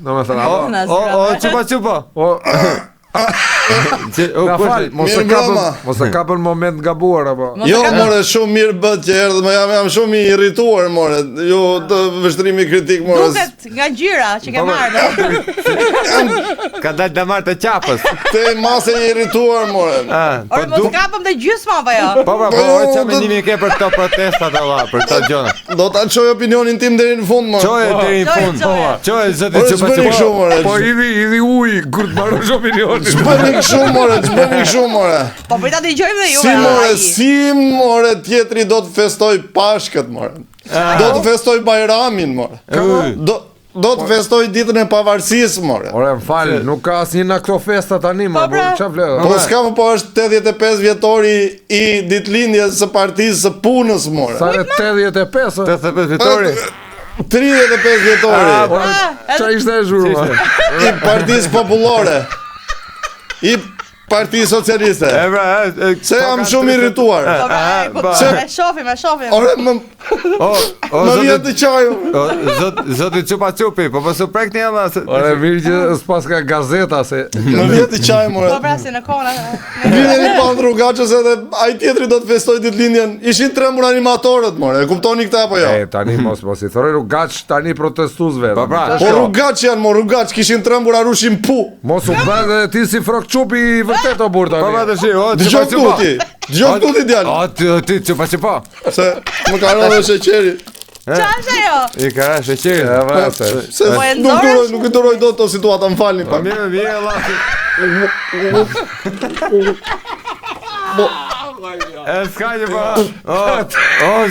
Domethënë, çupa. Mos e kapën moment gabuar apo. Jo, more, shumë mirë bët që erdhë, më jam shumë i irrituar, more. Jo të vështrimi kritik, more. Duket nga gjyra që ke marrë. Ka dalë damar të qapës. Te masë e irrituar, more. Ore, mos kapëm të gjysma apo jo? Po, çfarë mendimi ke për këto protestat alla, për këto gjëra? Do ta çoj opinionin tim deri në fund, more. Çoje deri në fund. Çoje zoti çupa. Po idhi uji kur të marrësh opinionin. Ç'bëni kështu, more. Po për ta dëgjojmë dhe ju. Si more tjetri do të festoj Pashkët, more. Do të festoj Bajramin, more. Do të festoj ditën e pavarësisë, more. Ore, m'fal, nuk ka asnjë nga këto festa tani, më çfarë vlen? Po s'ka më, po është 85 vjetori i ditëlindjes së Partisë së Punës, more. Sa 85? 85 vjetori. 35 vjetori. Çfarë ishte e zhurma? I Partisë Popullore. I Partisë Socialiste. Se jam shumë irrituar. E shohim. Ore, më vjen të qaju. Zoti Çupi, po su prekni alla. Ore, mirë që s'pas ka gazeta se. Më vjen të qaju, more. Po pra si në kohën. Vjen i pa rrugaçës edhe ai tjetri do të festoj ditëlindjen. Ishin trembur animatorët, more. E kuptoni këtë apo jo? Tani mos i thore rrugaç tani protestuesve. Po pra. Po rrugaç janë, more, rrugaç kishin trembur arushin pu. Mos u bën ti si frok Çupi vërtet o burr tani. Po pra tash, Dëgjoj këtu ti djalë. Ti Çupa. Se më ka rënë sheqeri. Çfarë ajo? I ka sheqerin. Se nuk e duroj dot këtë situatë, më falni pak. Mirë, Allah. S'ka po.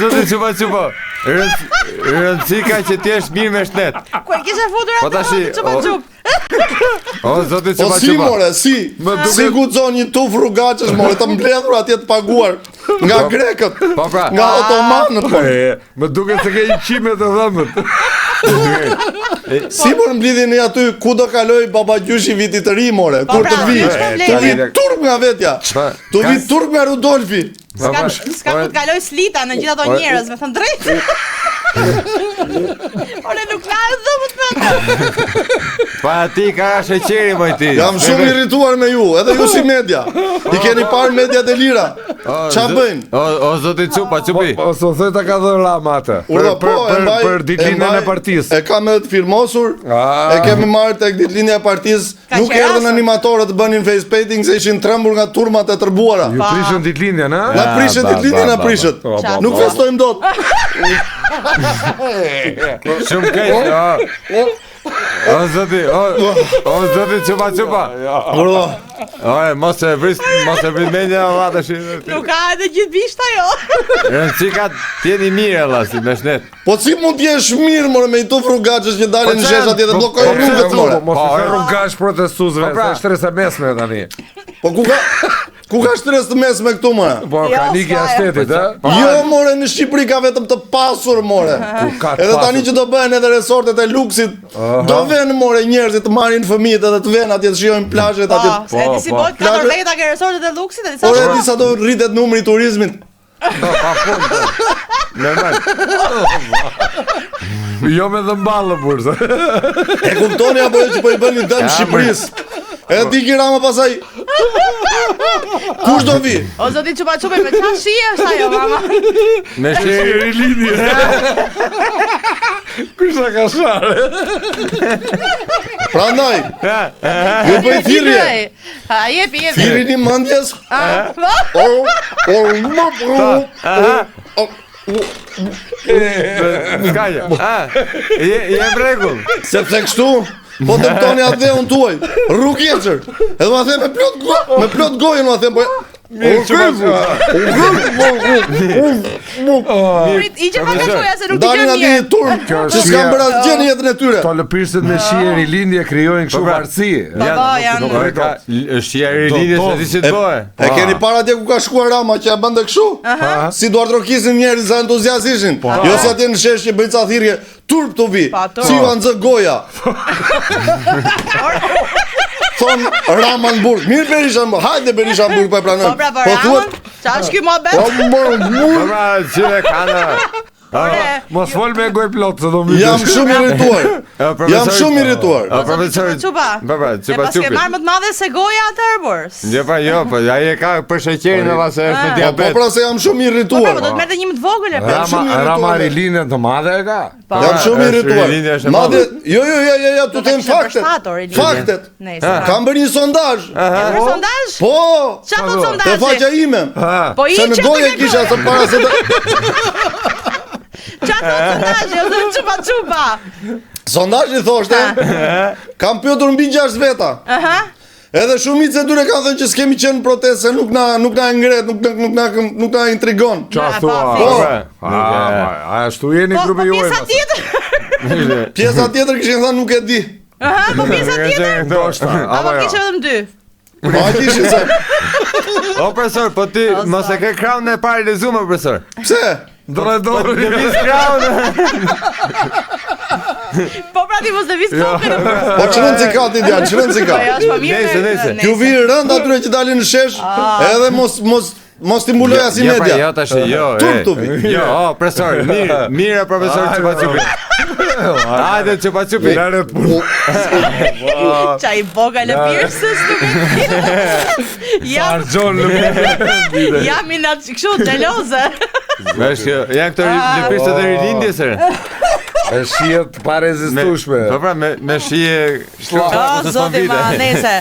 Zoti Çupa. Rëndësika që ti është mirë me shtet. Kur kishe futur atë Çup. Zoti Po si, more, si guxon një tuf rrugaçës, more, të mbledhur atje të paguar nga grekët, nga otomanët. Më duket se ke një qime të dhëmbët. Si por mblidheni aty ku do kaloj babagjyshi vitit të ri, more, kur të vi. Të vi turp nga vetja. Të vi turp nga Rudolfi. S'ka ku të kaloj slita në gjitha ato njerëz, me thënë drejtë. Ore, nuk la e dhëmët me atë. Pa ti ka sheqeri, moj ti. Jam shumë irrituar me ju, edhe ju si media. I keni parë mediat e lira. Qa bëjnë? O zoti Çupi. O so thoj ta ka dhënë Rama atë. Për ditëlindjen e partisë. E kam edhe të firmosur. E kemi marrë tek ditëlindja e partisë. Nuk erdhën animatorët të bënin face painting se ishin trembur nga turmat e tërbuara. Ju prishën ditëlindjen, ha? Na prishën ditëlindjen, na prishët. Nuk festojmë dot. Shumë keq. O zoti Çupa. Ore, mos e vris mendja alla tash. Nuk ka edhe gjithë bishta jo. Rëndësika t'jeni mirë alla si me shnet. Po si mund t'jesh mirë, more, me i tuf rrugaçës që dalin në shesh atje dhe blokojnë rrugët, more. Mos e rrugaç protestuesve, është shtresë e mesme tani. Po ku ka stres të mesme këtu, more? Po ka ligja e shtetit, ha? Jo, more, në Shqipëri ka vetëm të pasur, more. Edhe tani që do bëhen edhe resortet e luksit, do vënë, more, njerëzit të marrin fëmijët edhe të vënë atje të shijojnë plazhet atje. Po, si bëhet 4 veta ke resortet e luksit dhe disa. Ore, disa do rritet numri i turizmit. Pa fund. Normal. Jo me dhëmballë bursa. E kuptoni apo që po i bëni dëm Shqipërisë? Edhe ti Rama pasaj. Kush do vi? O zoti Çupi, me çfarë shije është ajo, mama? Me sheri lidhje. Kush ta ka share? Prandaj. Ju bëj thirrje. Ha, jepi. Thirrini mendjes. Je rregull. Sepse kështu po dëmtoni atë dhëun tuaj. Rrugëcer. Edhe ma them me plot gojën, ma them po. I që pa kashoja se nuk t'i Dalin gjën aty mirë. turp që s'kan bërë asgjë në jetën e tyre. To lëpirësit me shije rilindje krijojnë kështu varësi. Shija rilindje se di si të bëhe. E keni para atje ku ka shkuar Rama që ja bënte kështu? Si duart rokisin njerëz sa entuziast ishin. Jo si atje në shesh që bëjnë ca thirrje, turp të vi. Si u anxë goja. Thon Rama në burg. Mirë Berisha, hajde Berisha në burg pa e pranojmë. Po pra, Rama, qa është ky mohabet? Po pra, qire kanë. Mos fol me gojë plot se do më. Jam shumë irrituar. Jam shumë irrituar. Profesor Çupa. Baba, çupa Pas ke çupi. marrë më të madhe se goja atë Arbors. Jo, po ai e ka për sheqerin e vase është me Po diabet. pra se jam shumë Po irrituar. do të merrte një më të vogël e pra. Rama Rilinën të madhe e ka. Jam shumë irrituar. Rilinja është e Madje, jo, tu them faktet. Faktet. Kam bërë një sondazh. Për sondazh? Po. Çfarë Te sondazhi? faqja ime. Po i Se në goje kisha se para se Çfarë sondazhi? Jo të çupa. sondazhi thoshte kam pyetur mbi 6 veta. Edhe shumica e tyre kanë thënë që s'kemi qenë në protestë, se nuk na ngret, nuk na intrigon. Çfarë thua? Po. Ashtu jeni grupi juaj. Pjesa tjetër? Pjesa tjetër kishin thënë nuk e di. Po pjesa tjetër? Apo kishe vetëm 2? Po a dishi se. O profesor, po ti mos e ke kraun e parë lezuar profesor. Pse? Dorë. Lëviz kraun. Po pra ti mos e vis kokën. Po çrën si ka ti djalë, çrën si ka. Po ja, është më mirë. Nese. Ju vi rënd atyre që dalin në shesh, edhe mos stimuloj as i media. Jo tash, jo. Turtubi. Jo, profesor, mirë profesor çupa çupi. Hajde çupa çupi. Çaj boga lëpirsës nuk jam jam i natë kështu xheloze. Vesh janë këto lëpirsët e rilindjes. E shihet pa rezistueshme. Po pra me shije O zoti ma, nese.